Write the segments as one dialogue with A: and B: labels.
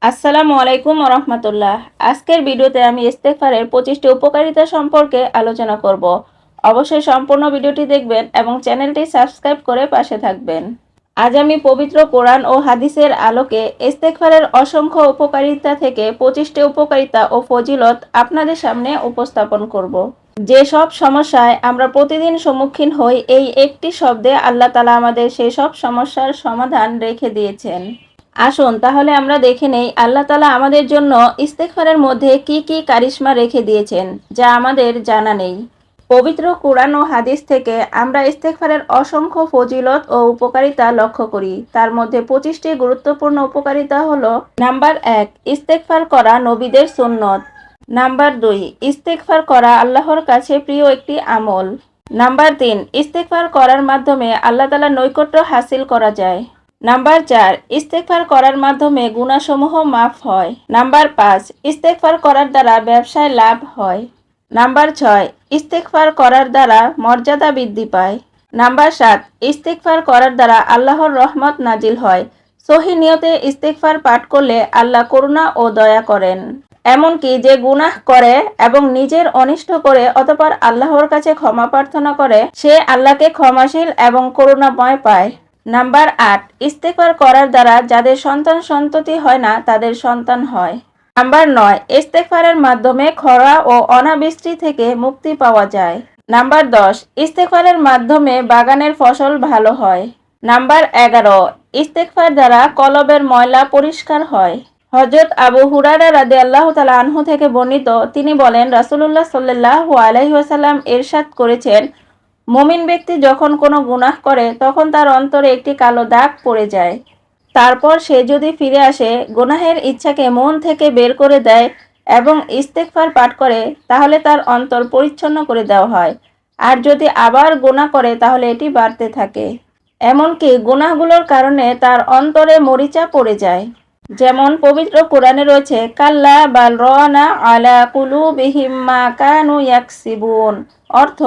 A: আসসালামু আলাইকুম রহমতুল্লাহ। আজকের ভিডিওতে আমি ইস্তেগফারের 25টি উপকারিতা সম্পর্কে আলোচনা করব। অবশ্যই সম্পূর্ণ ভিডিওটি দেখবেন এবং চ্যানেলটি সাবস্ক্রাইব করে পাশে থাকবেন। আজ আমি পবিত্র কোরআন ও হাদিসের আলোকে ইস্তেগফারের অসংখ্য উপকারিতা থেকে 25টি উপকারিতা ও ফজিলত আপনাদের সামনে উপস্থাপন করব। যে সব সমস্যায় আমরা প্রতিদিন সম্মুখীন হই, এই একটি শব্দে আল্লাহ তাআলা আমাদের সেই সব সমস্যার সমাধান রেখে দিয়েছেন। আসুন তাহলে আমরা দেখে নেই আল্লাহ তাআলা আমাদের জন্য ইস্তেগফারের মধ্যে কি কি কারিশমা রেখে দিয়েছেন যা আমাদের জানা নেই। পবিত্র কোরআন ও হাদিস থেকে আমরা ইস্তেগফারের অসংখ্য ফজিলত ও উপকারিতা লক্ষ্য করি। তার মধ্যে 25টি গুরুত্বপূর্ণ উপকারিতা হলো: নাম্বার 1, ইস্তেগফার করা নবীদের সুন্নত। নাম্বার 2, ইস্তেগফার করা আল্লাহর কাছে প্রিয় একটি আমল। নাম্বার 3, ইস্তেগফার করার মাধ্যমে আল্লাহ তাআলার নৈকট্য হাসিল করা যায়। নাম্বার 4, ইস্তেগফার করার মাধ্যমে গুনাহসমূহ মাফ হয়। নাম্বার 5, ইস্তেগফার করার দ্বারা ব্যবসায় লাভ হয়। নাম্বার 6, ইস্তেগফার করার দ্বারা মর্যাদা বৃদ্ধি পায়। নাম্বার 7, ইস্তেগফার করার দ্বারা আল্লাহর রহমত নাজিল হয়। সহি নিয়তে ইস্তেগফার পাঠ করলে আল্লাহ করুণা ও দয়া করেন। এমনকি যে গুনাহ করে এবং নিজের অনিষ্ট করে অতঃপর আল্লাহর কাছে ক্ষমা প্রার্থনা করে, সে আল্লাহকে ক্ষমাশীল এবং করুণাময় পায়। নাম্বার 8, ইস্তেগফার করার দ্বারা যাদের সন্তান সন্ততি হয় না তাদের সন্তান হয়। নাম্বার 9, ইস্তেগফারের মাধ্যমে খরা ও অনাবৃষ্টি থেকে মুক্তি পাওয়া যায়। নাম্বার 10, ইস্তেগফারের মাধ্যমে বাগানের ফসল ভালো হয়। নাম্বার 11, ইস্তেগফার দ্বারা কলবের ময়লা পরিষ্কার হয়। হযরত আবু হুরায়রা রাদিয়াল্লাহু তাআলা আনহু থেকে বর্ণিত, তিনি বলেন, রাসূলুল্লাহ সাল্লাল্লাহু আলাইহি ওয়াসাল্লাম ইরশাদ করেছেন, মুমিন ব্যক্তি যখন কোনো গুনাহ করে তখন তার অন্তরে একটি কালো দাগ পড়ে যায়। তারপর সে যদি ফিরে আসে, গুনাহের ইচ্ছাকে মন থেকে বের করে দেয় এবং ইস্তেগফার পাঠ করে, তাহলে তার অন্তর পরিচ্ছন্ন করে দেওয়া হয়। আর যদি আবার গুনাহ করে তাহলে এটি বাড়তে থাকে। এমনকি গুনাহগুলোর কারণে তার অন্তরে মরিচা পড়ে যায়। যেমন পবিত্র কোরআনে রয়েছে, কাল্লা বাল রানা আলা কুলুবিহিম মা কানু ইয়াকসিবুন। অর্থ,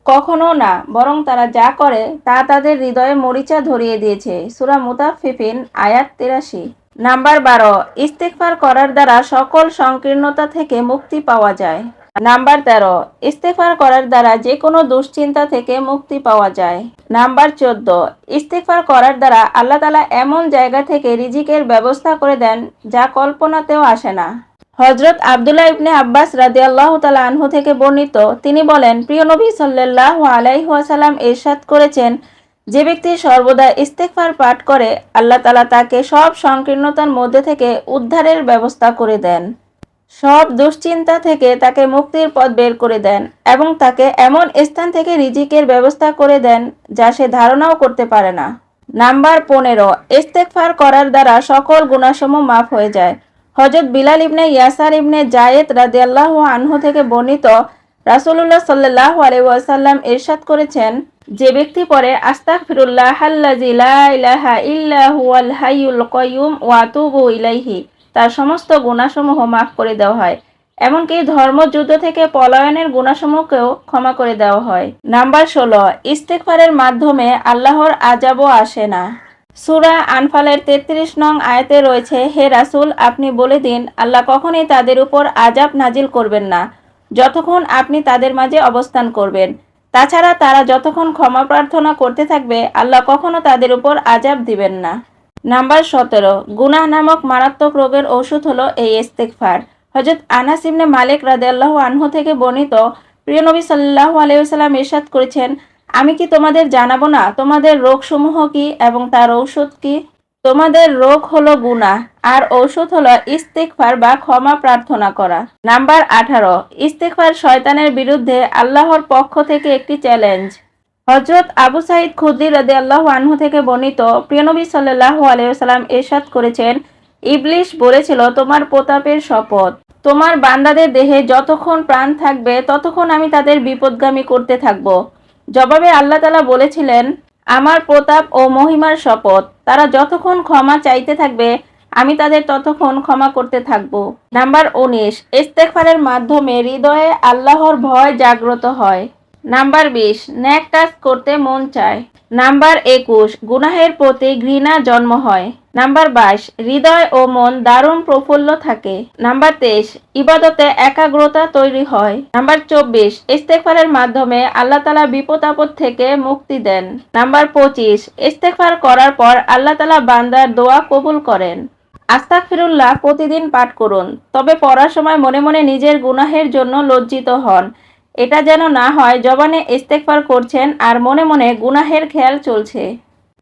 A: কখনো না, বরং তারা যা করে তা তাদের হৃদয়ে মরিচা ধরিয়ে দিয়েছে। সূরা মুতাফফিফিন আয়াত 83। নাম্বার 12, ইস্তেগফার করার দ্বারা সকল সংকীর্ণতা থেকে মুক্তি পাওয়া যায়। নাম্বার 13, ইস্তেগফার করার দ্বারা যে কোনো দুশ্চিন্তা থেকে মুক্তি পাওয়া যায়। নাম্বার 14, ইস্তেগফার করার দ্বারা আল্লাহ তাআলা এমন জায়গা থেকে রিজিকের ব্যবস্থা করে দেন যা কল্পনাতেও আসে না। হযরত আব্দুল্লাহ ইবনে আব্বাস রাদিয়াল্লাহু তাআলা আনহু থেকে বর্ণিত, তিনি বলেন, প্রিয় নবী সাল্লাল্লাহু আলাইহি ওয়াসাল্লাম ইরশাদ করেছেন, যে ব্যক্তি সর্বদা ইস্তেগফার পাঠ করে আল্লাহ তাআলা তাকে সব সংকীর্ণতার মধ্যে থেকে উদ্ধারের ব্যবস্থা করে দেন, সব দুশ্চিন্তা থেকে তাকে মুক্তির পথ বের করে দেন এবং তাকে এমন স্থান থেকে রিজিকের ব্যবস্থা করে দেন যা সে ধারণাও করতে পারে না। নাম্বার 15, ইস্তেগফার করার দ্বারা সকল গুনাহসমূহ মাফ হয়ে যায়। হযরত বিলাল ইবনে ইয়াসার ইবনে জায়েদ রাদিয়াল্লাহু আনহু থেকে বর্ণিত, রাসূলুল্লাহ সাল্লাল্লাহু আলাইহি ওয়াসাল্লাম ইরশাদ করেছেন, যে ব্যক্তি পড়ে আস্তাগফিরুল্লাহাল্লাযী লা ইলাহা ইল্লা হুয়াল হাইয়ুল কাইয়্যুম ওয়া আতুবু ইলাইহি, তার সমস্ত গুনাহসমূহ মাফ করে দেওয়া হয়। এমনকি ধর্মযুদ্ধ থেকে পলায়নের গুনাহসমূহকেও ক্ষমা করে দেওয়া হয়। নাম্বার 16, ইস্তেগফারের মাধ্যমে আল্লাহর আযাবও আসে না। সূরা আনফালের 33 নং আয়াতে রয়েছে, হে রাসূল, আপনি বলে দিন, আল্লাহ কখনোই তাদের উপর আযাব নাজিল করবেন না যতক্ষণ আপনি তাদের মাঝে অবস্থান করবেন। তাছাড়া তারা যতক্ষণ ক্ষমা প্রার্থনা করতে থাকবে, আল্লাহ কখনো তাদের উপর আযাব দিবেন না। নাম্বার 17, গুনাহ নামক মারাত্মক রোগের ওষুধ হলো এই ইস্তেগফার। হযরত আনাস ইবনে মালিক রাদিয়াল্লাহু আনহু থেকে বর্ণিত, প্রিয় নবী সাল্লাল্লাহু আলাইহি ওয়াসাল্লাম ইরশাদ করেছেন, আমি কি তোমাদের জানাবো না তোমাদের রোগসমূহ কি এবং তার ঔষধ কি? তোমাদের রোগ হলো গুনাহ, আর ঔষধ হলো ইস্তেগফার বা ক্ষমা প্রার্থনা করা। নাম্বার 18, ইস্তেগফার শয়তানের বিরুদ্ধে আল্লাহর পক্ষ থেকে একটি চ্যালেঞ্জ। হযরত আবু সাঈদ খুদরি রাদিয়াল্লাহু আনহু থেকে বর্ণিত, প্রিয় নবী সাল্লাল্লাহু আলাইহি ওয়াসাল্লাম ইরশাদ করেছেন, ইবলিস বলেছিল, তোমার প্রতাপের শপথ, তোমার বান্দাদের দেহে যতক্ষণ প্রাণ থাকবে ততক্ষণ আমি তাদের বিপদগামী করতে থাকব। জবাবে আল্লাহ তাআলা বলেছিলেন, আমার প্রতাপ ও মহিমার শপথ, তারা যতক্ষণ ক্ষমা চাইতে থাকবে আমি তাদের ততক্ষণ ক্ষমা করতে থাকব। নাম্বার 19, ইস্তেগফারের মাধ্যমে হৃদয়ে আল্লাহর ভয় জাগ্রত হয়। নাম্বার 20, ন্যাক কাজ করতে মন চায়। নাম্বার 21, গুনাহের প্রতি ঘৃণা জন্ম হয়। নাম্বার 22, হৃদয় ও মন দারুণ প্রফুল্ল থাকে। নাম্বার 23, ইবাদতে একাগ্রতা তৈরি হয়। নাম্বার 24, ইস্তেগফারের মাধ্যমে আল্লাহ তাআলা বিপদ আপদ থেকে মুক্তি দেন। নাম্বার 25, ইস্তেগফার করার পর আল্লাহ তাআলা বান্দার দোয়া কবুল করেন। আস্তাগফিরুল্লাহ প্রতিদিন পাঠ করুন, তবে পড়ার সময় মনে মনে নিজের গুনাহের জন্য লজ্জিত হন। এটা যেন না হয় জবানে ইস্তেগফার করছেন আর মনে মনে গুনাহের খেয়াল চলছে।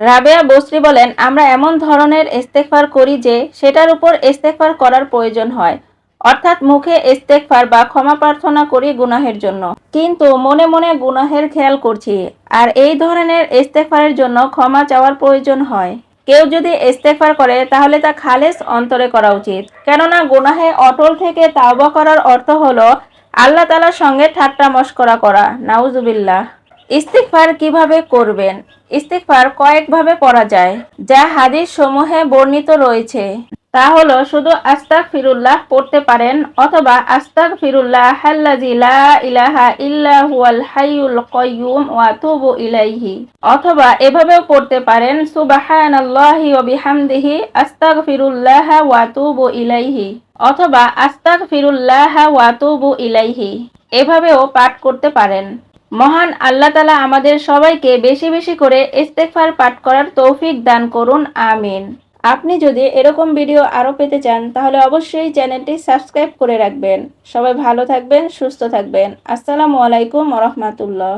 A: রাবেয়া বসরি বলেন, আমরা এমন ধরনের ইস্তেগফার করি যে সেটার উপর ইস্তেগফার করার প্রয়োজন হয়, অর্থাৎ মুখে ইস্তেগফার বা ক্ষমা প্রার্থনা করি গুনাহের জন্য, কিন্তু মনে মনে গুনাহের খেয়াল করছি, আর এই ধরনের ইস্তেগফারের জন্য ক্ষমা চাওয়ার প্রয়োজন হয়। কেউ যদি ইস্তেগফার করে তাহলে তা খালেস অন্তরে করা উচিত, কেননা গুনাহে অটল থেকে তাওবা করার অর্থ হলো আল্লাহ তাআলার সঙ্গে ঠাট্টা মশকরা করা। নাউজুবিল্লাহ। ইস্তিগফার কিভাবে করবেন? ইস্তিগফার কয়েকভাবে পড়া যায়, যা হাদিস সমূহে বর্ণিত রয়েছে। তা হলো শুধু আস্তাগফিরুল্লাহ পড়তে পারেন, অথবা আস্তাগফিরুল্লাহাল্লাযী লা ইলাহা ইল্লা হুয়াল হাইয়ুল কাইয়্যুম ওয়া আতুবু ইলাইহি, অথবা এভাবেও পড়তে পারেন সুবহানাল্লাহি ওয়া বিহামদিহি আস্তাগফিরুল্লাহ ওয়া আতুবু ইলাইহি, অথবা আস্তাগফিরুল্লাহ ওয়া আতুবু ইলাইহি। এভাবেও পাঠ করতে পারেন। মহান আল্লাহ তাআলা আমাদের সবাইকে বেশি বেশি করে ইস্তেগফার পাঠ করার তৌফিক দান করুন, আমিন। আপনি যদি এরকম ভিডিও আরও পেতে চান তাহলে অবশ্যই চ্যানেলটি সাবস্ক্রাইব করে রাখবেন। সবাই ভালো থাকবেন, সুস্থ থাকবেন। আসসালামু আলাইকুম ওয়া রাহমাতুল্লাহ।